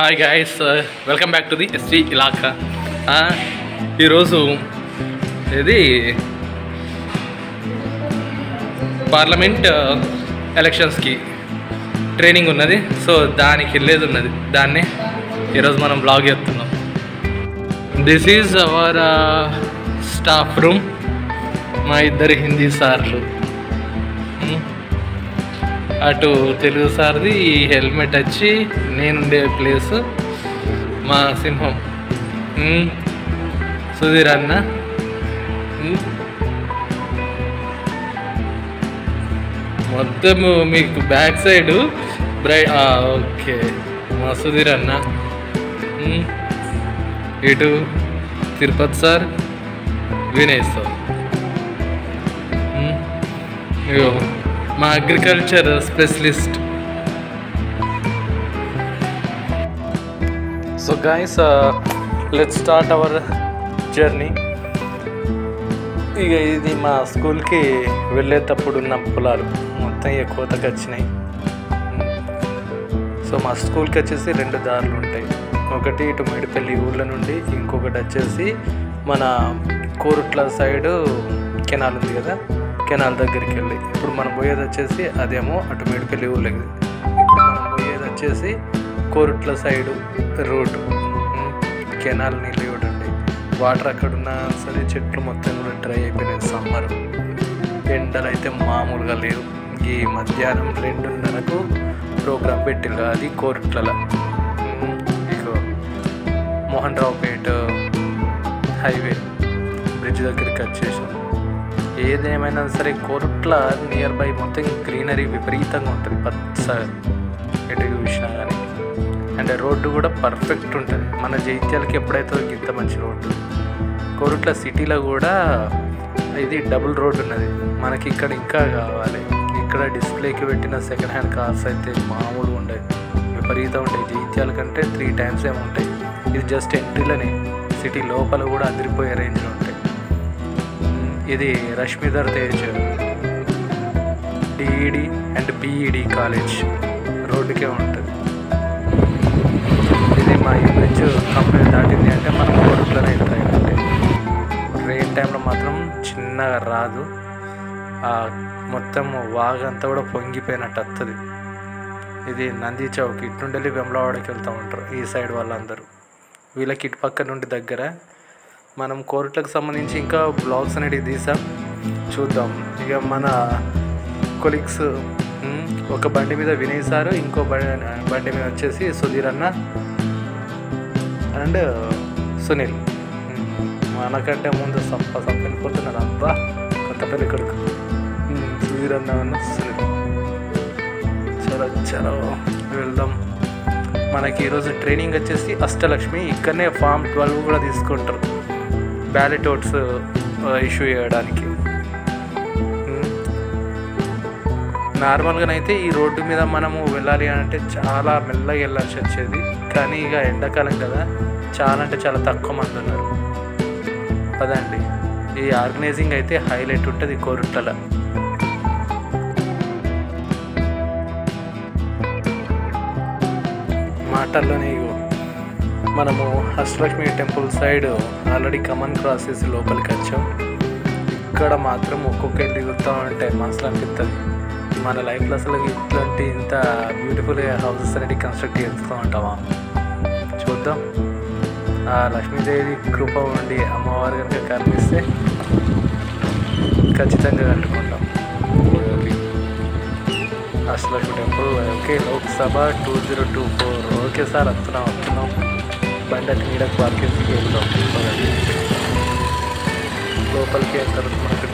Hi guys, welcome back to the ST Ilaka. ఈరోజు ఇది parliament ఎలక్షన్స్కి ట్రైనింగ్ ఉన్నది. సో దానికి వెళ్ళేది ఉన్నది. దాన్ని ఈరోజు మనం బ్లాగ్ చేస్తున్నాం. This is our staff room. మా ఇద్దరు హిందీ సార్లు, అటు తెలుగు సార్ది. ఈ హెల్మెట్ వచ్చి నేనుండే ప్లేస్ మా సింహం సుధీర్ అన్న. మొత్తము మీకు బ్యాక్ సైడు ఓకే మా సుధీర్ అన్న. ఇటు తిరుపతి సార్, వినయ్ సార్. ఇగో మా agriculture specialist. So guys, let's start our journey. ఇక ఇది మా స్కూల్కి వెళ్ళేటప్పుడు ఉన్న పొలాలు మొత్తం కోతకు వచ్చినాయి. సో మా స్కూల్కి వచ్చేసి 2 దారులు ఉంటాయి. ఒకటి ఇటు మేడిపల్లి ఊళ్ళ నుండి, ఇంకొకటి వచ్చేసి మన కోరుట్ల సైడు కెనాల్ ఉంది కదా, కెనాల్ దగ్గరికి వెళ్ళి. ఇప్పుడు మనం పోయేది వచ్చేసి అదేమో అటు మేడిపల్లి ఊళ్ళకి. ఇప్పుడు మనం పోయేది వచ్చేసి కోరుట్ల సైడు రోడ్డు. కెనాల్ నీళ్ళు చూడండి, వాటర్ అక్కడ ఉన్నా సరే చెట్లు మొత్తం కూడా డ్రై అయిపోయినాయి. సమ్మర్ ఎండలు అయితే మామూలుగా లేవు. ఈ మధ్యాహ్నం 2:30కు ప్రోగ్రాం పెట్టిండ్రు, అది కోరుట్లలో. ఇక మోహన్ రావుపేట హైవే బ్రిడ్జ్ దగ్గరికి వచ్చేసాం. ఏదేమైనా సరే కోరుట్ల నియర్ బై మొత్తం గ్రీనరీ విపరీతంగా ఉంటుంది, పచ్చ ఎటు చూసినా కానీ. అండ్ రోడ్డు కూడా పర్ఫెక్ట్ ఉంటుంది. మన జైత్యాలకి ఎప్పుడైతే ఇంత మంచి రోడ్డు. కోరుట్ల సిటీలో కూడా ఇది డబుల్ రోడ్డు ఉన్నది. మనకి ఇక్కడ ఇంకా కావాలి. ఇక్కడ డిస్ప్లేకి పెట్టిన సెకండ్ హ్యాండ్ కార్స్ అయితే మామూలుగా ఉండేవి, విపరీతం ఉంటాయి. జైత్యాల కంటే 3 times ఏమి ఉంటాయి. ఇది జస్ట్ ఎంట్రీలోనే, సిటీ లోపల కూడా అదిరిపోయే రేంజ్లో ఉంటాయి. ఇది Rashmidhar Tej DEd and BEd college రోడ్డుకే ఉంటుంది. ఇది మా ఈ బ్రిడ్జ్ కంప్లీట్ దాటింది అంటే మనం కోరుట్లోనే ఎంటర్ అయినట్టే. రెయిన్ టైంలో మాత్రం చిన్నగా రాదు, మొత్తం వాగంతా కూడా పొంగిపోయినట్టు వస్తుంది. ఇది నంది చౌక్. ఇటు నుండి వెమ్లవాడకి వెళ్తూ ఉంటారు ఈ సైడ్ వాళ్ళందరూ. వీళ్ళకి ఇటు పక్క నుండి దగ్గర. మనం కోరుట్లకు సంబంధించి ఇంకా బ్లాగ్స్ అనేవి తీసాం, చూద్దాం. ఇక మన కొలీగ్స్, ఒక బండి మీద వినయ్ సారు, ఇంకో బండి మీద వచ్చేసి సుధీర్ అన్న అండ్ సునీల్. మనకంటే ముందు వెళ్ళిపోతున్నారు. అబ్బా, కొత్తపల్లి కొడుకు సుధీర్ అన్న సునీల్. చలో వెళ్దాం. మనకి ఈరోజు ట్రైనింగ్ వచ్చేసి అష్టలక్ష్మి. ఇక్కడనే ఫామ్ 12 కూడా తీసుకుంటారు బ్యాలెట్ ఓట్స్ ఇష్యూ చేయడానికి. నార్మల్గానైతే ఈ రోడ్డు మీద మనము వెళ్ళాలి అంటే చాలా మెల్లగా వెళ్ళాల్సి వచ్చేది. కానీ ఇక ఎండాకాలం కదా, చాలా అంటే చాలా తక్కువ మంది ఉన్నారు. పదండి, ఈ ఆర్గనైజింగ్ అయితే హైలైట్ ఉంటుంది కోరుట్లలో. మాటల్లోనే మనము Ashtalakshmi temple side already come on cross చేసి లోపలికి వచ్చాం. ఇక్కడ మాత్రం ఒక్కొక్క దిగుతూ ఉంటే మనసులో అనిపిస్తుంది. మన లైఫ్లో అసలు ఇట్లాంటి ఇంత బ్యూటిఫుల్గా హౌసెస్ అనేది కన్స్ట్రక్ట్ చేస్తూ ఉంటామా. చూద్దాం, ఆ లక్ష్మీదేవి కృప ఉండి అమ్మవారు కనుక కనిపిస్తే ఖచ్చితంగా కట్టుకుంటాం. Ashtalakshmi temple. Okay, Lok Sabha 2024. Okay sir, వస్తున్నాం. బండి నీడకు పార్కింగ్కి వెళ్దాం. లోపలికి వెళ్ళిన తర్వాత మనకు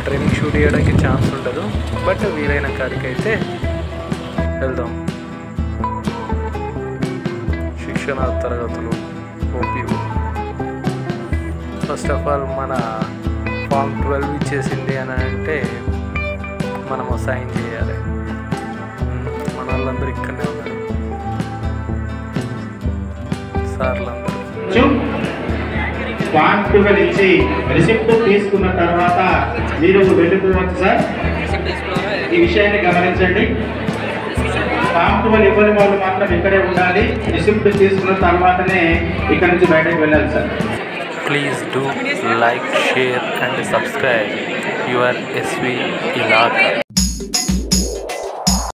ట్రైనింగ్ షూట్ చేయడానికి ఛాన్స్ ఉండదు, బట్ వీలైన కాడికి అయితే వెళ్దాం. శిక్షణ తరగతులు ఓపీఓ. ఫస్ట్ ఆఫ్ ఆల్ మన ఫామ్ 12 ఇచ్చేసింది అని అంటే మనము సైన్ చేయాలి. మన వాళ్ళందరూ ఇక్కడనే ఉన్నారు, సార్లందరూ. ఫామ్ 12 ఇచ్చి రిసిప్ట్ తీసుకున్న తర్వాత మీరు వెళ్ళిపోవచ్చు సార్. ఈ విషయాన్ని గమనించండి. ఫామ్ 12 ఇవ్వని వాళ్ళు మాత్రం ఇక్కడే ఉండాలి. రిసిప్ట్ తీసుకున్న తర్వాతనే ఇక్కడ నుంచి బయటకు వెళ్ళాలి sir. Please do like, share and subscribe your SV Ilaka.